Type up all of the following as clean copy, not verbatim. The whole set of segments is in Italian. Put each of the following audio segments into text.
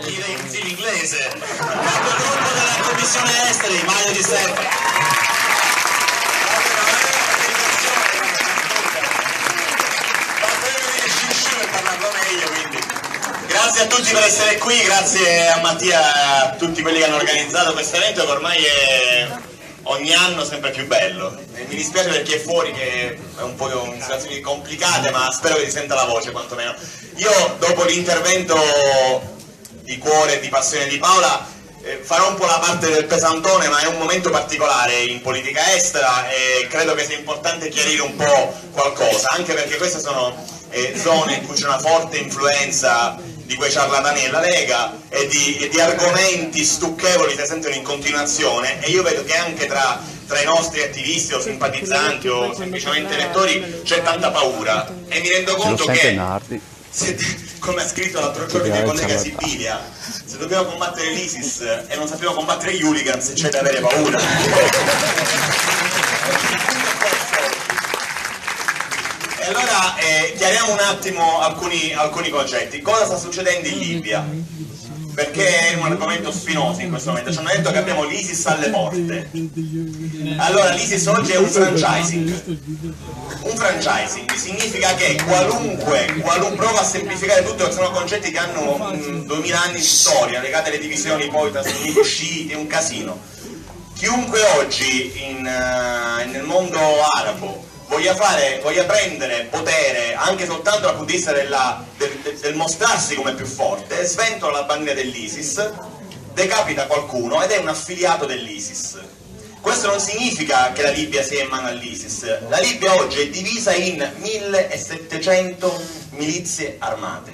Sì, l'inglese. Il capogruppo della Commissione Esteri, Mario Di Stefano. Grazie a tutti per essere qui, grazie a Mattia e a tutti quelli che hanno organizzato questo evento che ormai è ogni anno sempre più bello. E mi dispiace per chi è fuori che è un po' in situazioni complicate, ma spero che si senta la voce quantomeno. Io dopo l'intervento di cuore e di passione di Paola farò un po' la parte del pesantone, ma è un momento particolare in politica estera e credo che sia importante chiarire un po' qualcosa, anche perché queste sono zone in cui c'è una forte influenza di quei ciarlatani della Lega e di argomenti stucchevoli che sentono in continuazione, e io vedo che anche tra i nostri attivisti o simpatizzanti o semplicemente elettori c'è tanta paura, e mi rendo conto che come ha scritto l'altro giorno mia collega Sibilia, se dobbiamo combattere l'ISIS e non sappiamo combattere gli hooligans c'è da avere paura. E allora chiariamo un attimo alcuni concetti. Cosa sta succedendo in Libia? Perché è un argomento spinoso in questo momento. Ci hanno detto che abbiamo l'ISIS alle porte. Allora l'ISIS oggi è un franchising. Un franchising significa che qualunque prova a semplificare tutto, che sono concetti che hanno 2000 anni di storia, legati alle divisioni poi tra sunniti e sciiti, è un casino. Chiunque oggi nel mondo arabo voglia prendere potere anche soltanto dal punto di vista del mostrarsi come più forte, sventola la bandiera dell'ISIS, decapita qualcuno ed è un affiliato dell'ISIS. Questo non significa che la Libia sia in mano all'ISIS. La Libia oggi è divisa in 1700 milizie armate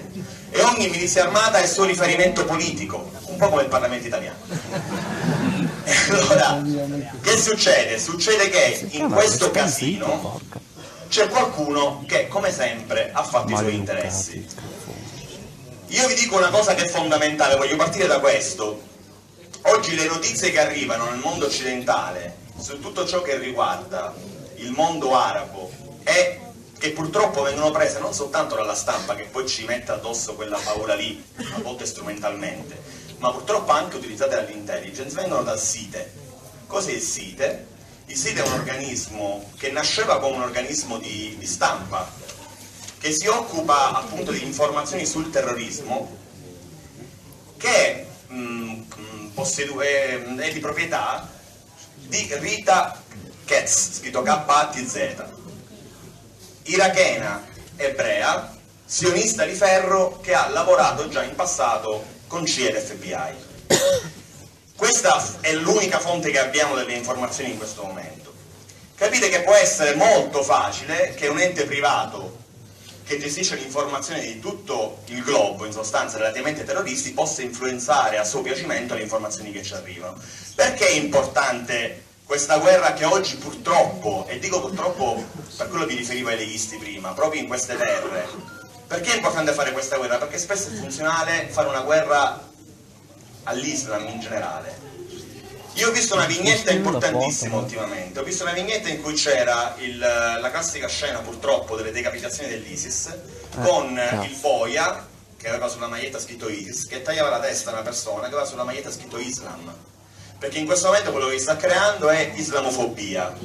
e ogni milizia armata ha il suo riferimento politico, un po' come il Parlamento italiano. E allora, che succede? Succede che in questo casino c'è qualcuno che, come sempre, ha fatto i suoi interessi. Io vi dico una cosa che è fondamentale, voglio partire da questo. Oggi le notizie che arrivano nel mondo occidentale su tutto ciò che riguarda il mondo arabo e che purtroppo vengono prese non soltanto dalla stampa, che poi ci mette addosso quella paura lì, a volte strumentalmente, ma purtroppo anche utilizzate dall'intelligence, vengono dal SITE. Cos'è il SITE? Il SITE è un organismo che nasceva come un organismo di stampa, che si occupa appunto di informazioni sul terrorismo, che è di proprietà di Rita Katz, scritto K-A-T-Z, irachena, ebrea, sionista di ferro, che ha lavorato già in passato con CIA ed FBI. Questa è l'unica fonte che abbiamo delle informazioni in questo momento. Capite che può essere molto facile che un ente privato che gestisce l'informazione di tutto il globo, in sostanza relativamente ai terroristi, possa influenzare a suo piacimento le informazioni che ci arrivano. Perché è importante questa guerra che oggi purtroppo, e dico purtroppo per quello vi riferivo ai leghisti prima, proprio in queste terre? Perché è importante fare questa guerra? Perché spesso è funzionale fare una guerra all'Islam in generale. Io ho visto una vignetta importantissima ultimamente, ho visto una vignetta in cui c'era la classica scena purtroppo delle decapitazioni dell'ISIS, con il boia che aveva sulla maglietta scritto ISIS, che tagliava la testa a una persona che aveva sulla maglietta scritto Islam, perché in questo momento quello che si sta creando è islamofobia.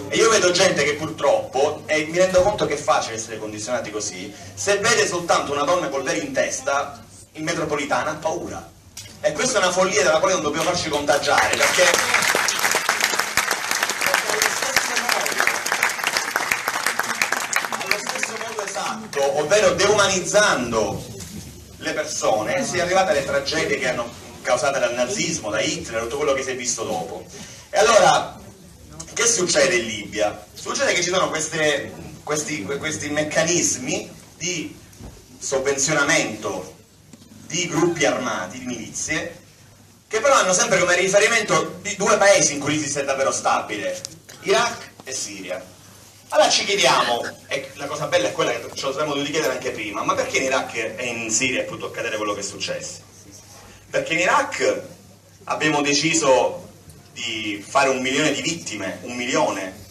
E io vedo gente che purtroppo, e mi rendo conto che è facile essere condizionati così, se vede soltanto una donna col velo in testa, in metropolitana ha paura. E questa è una follia della quale non dobbiamo farci contagiare, perché allo stesso modo esatto, ovvero deumanizzando le persone, si è arrivate alle tragedie che hanno causate dal nazismo, da Hitler, tutto quello che si è visto dopo. E allora, che succede in Libia? Succede che ci sono questi meccanismi di sovvenzionamento di gruppi armati, di milizie, che però hanno sempre come riferimento di due paesi in cui l'ISIS è davvero stabile, Iraq e Siria. Allora ci chiediamo, e la cosa bella è quella che ce lo saremmo dovuti chiedere anche prima, ma perché in Iraq e in Siria è potuto accadere quello che è successo? Perché in Iraq abbiamo deciso di fare 1 milione di vittime, 1 milione,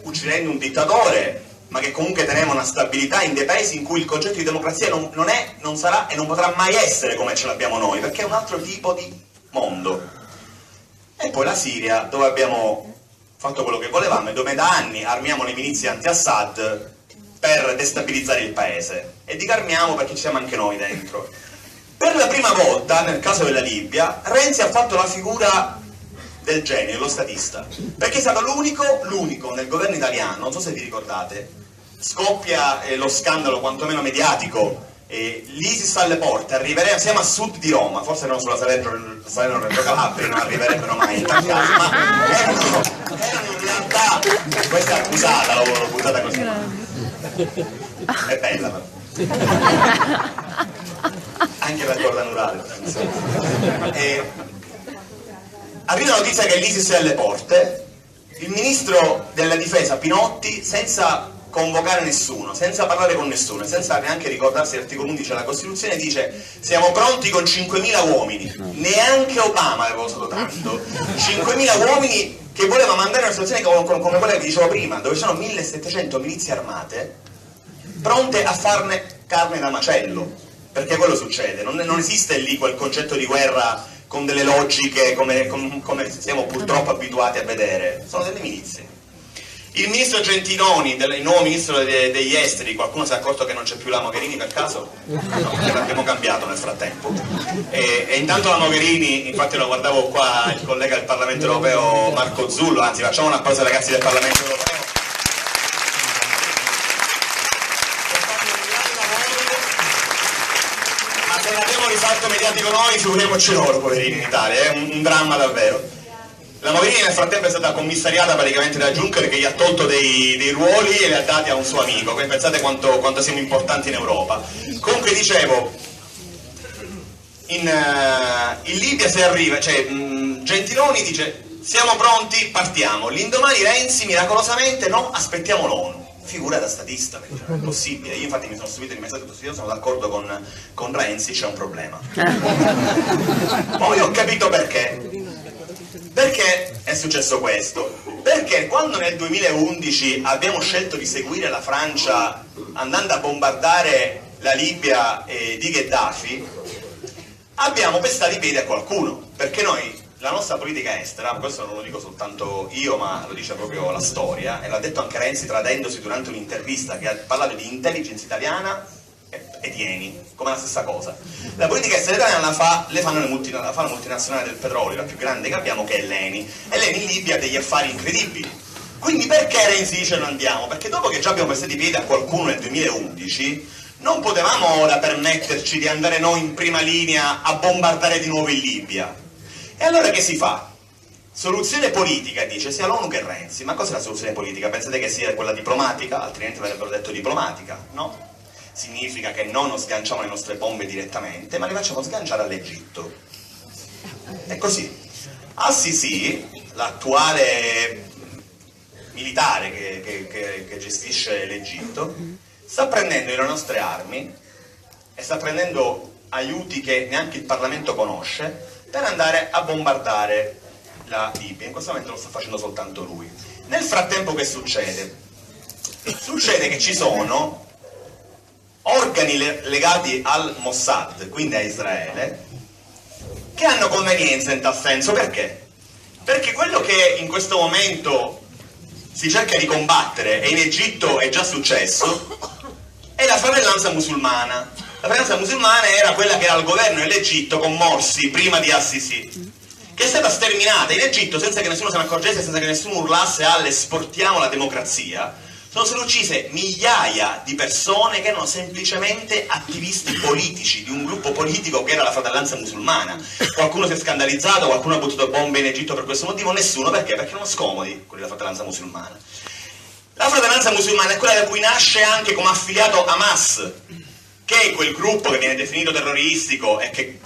uccidendo un dittatore, ma che comunque teneva una stabilità in dei paesi in cui il concetto di democrazia non è, non sarà e non potrà mai essere come ce l'abbiamo noi, perché è un altro tipo di mondo. E poi la Siria, dove abbiamo fatto quello che volevamo e dove da anni armiamo le milizie anti-Assad per destabilizzare il paese, e dico armiamo perché ci siamo anche noi dentro. Per la prima volta, nel caso della Libia, Renzi ha fatto la figura del genio, lo statista, perché è stato l'unico nel governo italiano, non so se vi ricordate, scoppia lo scandalo quantomeno mediatico, l'ISIS alle porte, siamo a sud di Roma, forse erano sulla Salerno-Reggio Calabria, non arriverebbero mai in tal caso, ma erano in realtà, questa è accusata, l'ho buttata così, è bella però. Anche la corda neurale. Arriva la notizia che l'ISIS è alle porte, il ministro della difesa Pinotti, senza convocare nessuno, senza parlare con nessuno, senza neanche ricordarsi l'articolo 11 della Costituzione, dice: siamo pronti con 5.000 uomini. Neanche Obama aveva usato tanto. 5.000 uomini che voleva mandare in una situazione come quella che dicevo prima, dove ci sono 1.700 milizie armate pronte a farne carne da macello, perché quello succede. Non esiste lì quel concetto di guerra con delle logiche come siamo purtroppo abituati a vedere, sono delle milizie. Il ministro Gentiloni, il nuovo ministro degli esteri, qualcuno si è accorto che non c'è più la Mogherini per caso? No, l'abbiamo cambiato nel frattempo. E intanto la Mogherini, infatti lo guardavo qua il collega del Parlamento Europeo Marco Zullo, anzi facciamo un applauso ai ragazzi del Parlamento Europeo. Ma se l'abbiamo risalto mediatico noi, figuriamoci loro, poverini, in Italia, è un dramma davvero. La Mogherini nel frattempo è stata commissariata praticamente da Juncker, che gli ha tolto dei ruoli e li ha dati a un suo amico, quindi pensate quanto siamo importanti in Europa. Comunque dicevo, in Libia se arriva, cioè Gentiloni dice siamo pronti, partiamo, l'indomani Renzi miracolosamente no, aspettiamo l'ONU. Figura da statista, perché non è possibile. Io infatti mi sono subito rimessato così, io sono d'accordo con Renzi, c'è un problema. Poi ho capito perché. Perché è successo questo? Perché quando nel 2011 abbiamo scelto di seguire la Francia andando a bombardare la Libia di Gheddafi, abbiamo pestato i piedi a qualcuno, perché noi, la nostra politica estera, questo non lo dico soltanto io, ma lo dice proprio la storia, e l'ha detto anche Renzi tradendosi durante un'intervista, che ha parlato di intelligence italiana e di Eni, come la stessa cosa. La politica estera italiana la fa la multinazionale del petrolio, la più grande che abbiamo, che è l'Eni, e l'Eni in Libia ha degli affari incredibili. Quindi perché Renzi dice non andiamo? Perché dopo che già abbiamo pestato i piedi a qualcuno nel 2011, non potevamo ora permetterci di andare noi in prima linea a bombardare di nuovo in Libia. E allora che si fa? Soluzione politica, dice sia l'ONU che Renzi. Ma cos'è la soluzione politica? Pensate che sia quella diplomatica? Altrimenti avrebbero detto diplomatica, no? Significa che non sganciamo le nostre bombe direttamente, ma le facciamo sganciare all'Egitto. È così. Al-Sisi, l'attuale militare che gestisce l'Egitto, sta prendendo le nostre armi e sta prendendo aiuti che neanche il Parlamento conosce per andare a bombardare la Libia. In questo momento lo sta facendo soltanto lui. Nel frattempo che succede? Succede che ci sono organi legati al Mossad, quindi a Israele, che hanno convenienza in tal senso. Perché? Perché quello che in questo momento si cerca di combattere, e in Egitto è già successo, è la fratellanza musulmana. La fratellanza musulmana era quella che era al governo dell'Egitto con Morsi, prima di Al-Sisi, che è stata sterminata in Egitto senza che nessuno se ne accorgesse, senza che nessuno urlasse esportiamo la democrazia. Sono state uccise migliaia di persone che erano semplicemente attivisti politici di un gruppo politico che era la fratellanza musulmana. Qualcuno si è scandalizzato, qualcuno ha buttato bombe in Egitto per questo motivo, nessuno. Perché? Perché erano scomodi quelli della fratellanza musulmana. La fratellanza musulmana è quella da cui nasce anche come affiliato Hamas, che è quel gruppo che viene definito terroristico e che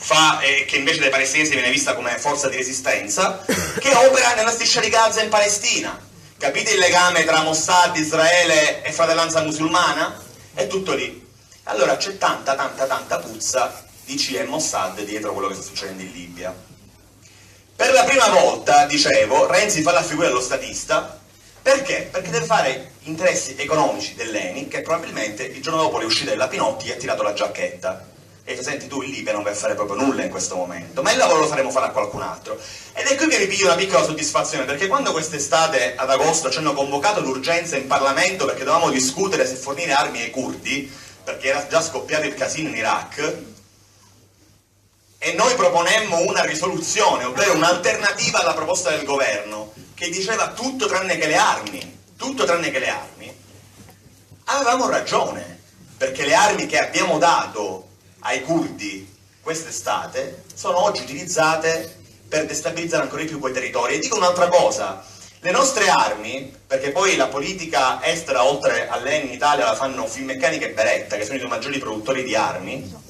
invece dai palestinesi viene vista come forza di resistenza, che opera nella striscia di Gaza in Palestina. Capite il legame tra Mossad, Israele e fratellanza musulmana? È tutto lì. Allora c'è tanta puzza di CIA e Mossad dietro quello che sta succedendo in Libia. Per la prima volta, dicevo, Renzi fa la figura dello statista, Perché? Perché deve fare interessi economici dell'ENI, che probabilmente il giorno dopo le uscite della Pinotti gli ha tirato la giacchetta e dice: senti, tu in Libia non vai a fare proprio nulla in questo momento, ma il lavoro lo faremo fare a qualcun altro. Ed è qui che ripiglio una piccola soddisfazione, perché quando quest'estate ad agosto ci hanno convocato d'urgenza in Parlamento perché dovevamo discutere se fornire armi ai curdi, perché era già scoppiato il casino in Iraq, e noi proponemmo una risoluzione, ovvero un'alternativa alla proposta del governo, che diceva tutto tranne che le armi, tutto tranne che le armi, avevamo ragione, perché le armi che abbiamo dato ai curdi quest'estate sono oggi utilizzate per destabilizzare ancora di più quei territori. E dico un'altra cosa, le nostre armi, perché poi la politica estera oltre all'ENI in Italia la fanno Finmeccanica e Beretta, che sono i due maggiori produttori di armi,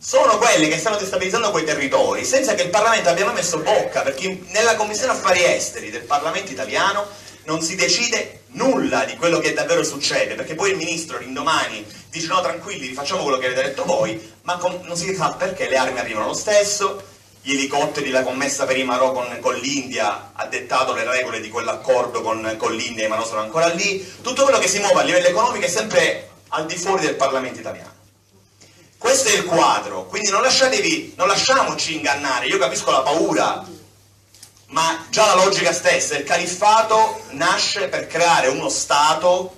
sono quelle che stanno destabilizzando quei territori senza che il Parlamento abbia mai messo bocca, perché nella Commissione Affari Esteri del Parlamento italiano non si decide nulla di quello che davvero succede, perché poi il ministro l'indomani dice: no, tranquilli, facciamo quello che avete detto voi, ma non si sa perché le armi arrivano lo stesso, gli elicotteri, la commessa per i Marò con l'India ha dettato le regole di quell'accordo con l'India e i Marò sono ancora lì, tutto quello che si muove a livello economico è sempre al di fuori del Parlamento italiano. Questo è il quadro, quindi non lasciamoci ingannare. Io capisco la paura, ma già la logica stessa, il califfato nasce per creare uno Stato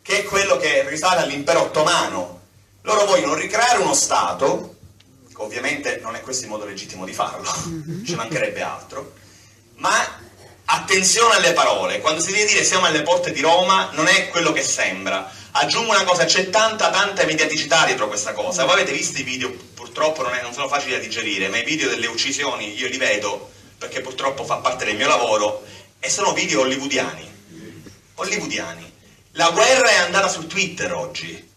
che è quello che risale all'impero ottomano. Loro vogliono ricreare uno Stato, che ovviamente non è questo il modo legittimo di farlo, ci mancherebbe altro, ma attenzione alle parole, quando si deve dire siamo alle porte di Roma non è quello che sembra. Aggiungo una cosa, c'è tanta mediaticità dietro questa cosa. Voi avete visto i video, purtroppo non sono facili da digerire, ma i video delle uccisioni io li vedo perché purtroppo fa parte del mio lavoro e sono video hollywoodiani. La guerra è andata su Twitter oggi,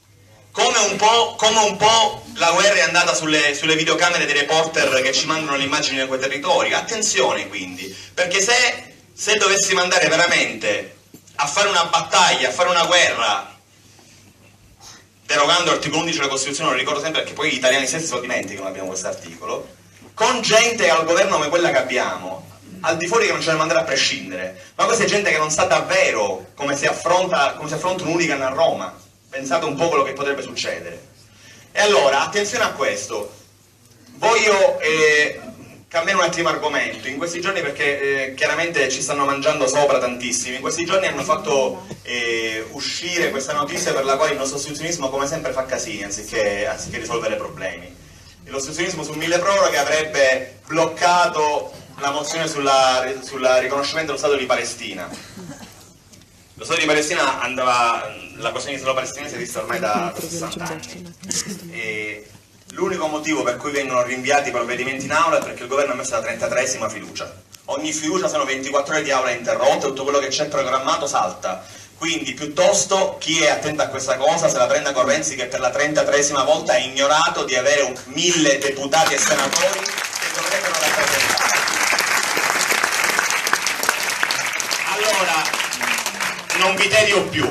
come un po' la guerra è andata sulle videocamere dei reporter che ci mandano le immagini da quei territori. Attenzione quindi, perché se dovessimo andare veramente a fare una battaglia, a fare una guerra derogando l'articolo 11 della Costituzione, lo ricordo sempre perché poi gli italiani stessi se lo dimenticano, abbiamo questo articolo, con gente al governo come quella che abbiamo, al di fuori che non ce ne mandare a prescindere, ma questa è gente che non sa davvero come si affronta un hooligan a Roma. Pensate un po' quello che potrebbe succedere. E allora, attenzione a questo, voglio cambiare un attimo argomento, in questi giorni perché chiaramente ci stanno mangiando sopra tantissimi, in questi giorni hanno fatto uscire questa notizia per la quale il nostro ostruzionismo come sempre fa casini anziché risolvere problemi. L'ostruzionismo sul milleproroghe avrebbe bloccato la mozione sul riconoscimento dello Stato di Palestina. Lo Stato di Palestina la questione di Stato palestinese esiste ormai da 60 anni. L'unico motivo per cui vengono rinviati i provvedimenti in aula è perché il governo ha messo la 33esima fiducia. Ogni fiducia sono 24 ore di aula interrotte, tutto quello che c'è programmato salta. Quindi piuttosto chi è attento a questa cosa se la prenda con Renzi, che per la 33esima volta ha ignorato di avere 1000 deputati e senatori che dovrebbero rappresentare. Allora, non vi tedio più,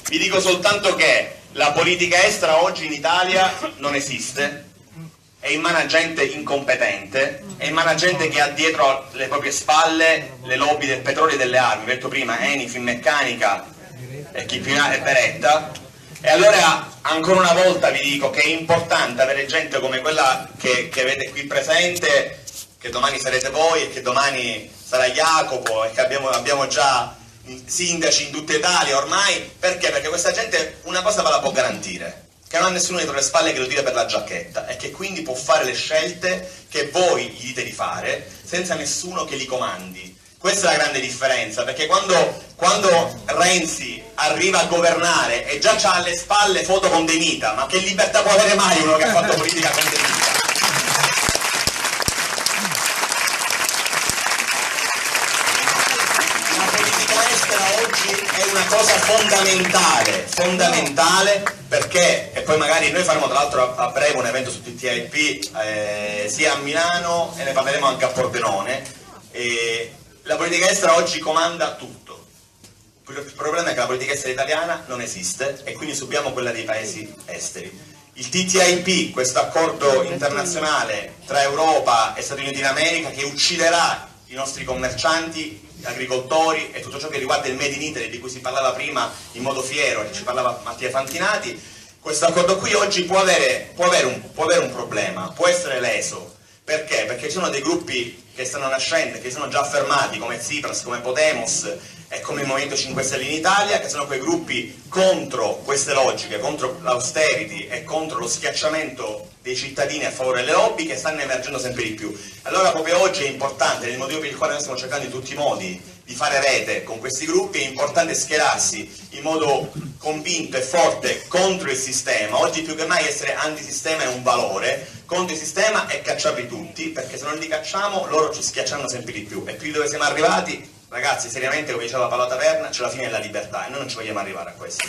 vi dico soltanto che la politica estera oggi in Italia non esiste, è in mano a gente incompetente, è in mano a gente che ha dietro le proprie spalle le lobby del petrolio e delle armi, vi ho detto prima, Eni, Finmeccanica e chi più è Beretta. E allora ancora una volta vi dico che è importante avere gente come quella che avete qui presente, che domani sarete voi e che domani sarà Jacopo e che abbiamo già sindaci in tutta Italia ormai. Perché? Perché questa gente una cosa ve la può garantire, che non ha nessuno dietro le spalle che lo tira per la giacchetta e che quindi può fare le scelte che voi gli dite di fare senza nessuno che li comandi. Questa è la grande differenza, perché quando Renzi arriva a governare e già ha alle spalle foto con De Mita, ma che libertà può avere mai uno che ha fatto politica con De Mita? È una cosa fondamentale perché, e poi magari noi faremo tra l'altro a breve un evento su TTIP sia a Milano e ne parleremo anche a Pordenone. La politica estera oggi comanda tutto, il problema è che la politica estera italiana non esiste e quindi subiamo quella dei paesi esteri. Il TTIP, questo accordo internazionale tra Europa e Stati Uniti d'America che ucciderà i nostri commercianti agricoltori e tutto ciò che riguarda il Made in Italy di cui si parlava prima in modo fiero, ci parlava Mattia Fantinati, questo accordo qui oggi può avere un problema, può essere leso. Perché? Perché ci sono dei gruppi che stanno nascendo, che sono già affermati, come Tsipras, come Podemos e come il Movimento 5 Stelle in Italia, che sono quei gruppi contro queste logiche, contro l'austerity e contro lo schiacciamento dei cittadini a favore delle lobby, che stanno emergendo sempre di più. Allora proprio oggi è importante, nel motivo per il quale noi stiamo cercando in tutti i modi di fare rete con questi gruppi, è importante schierarsi in modo convinto e forte contro il sistema. Oggi più che mai essere antisistema è un valore, contro il sistema e cacciarli tutti, perché se non li cacciamo loro ci schiacciano sempre di più. E qui dove siamo arrivati, ragazzi, seriamente, come diceva Paolo Taverna, c'è la fine della libertà e noi non ci vogliamo arrivare a questo.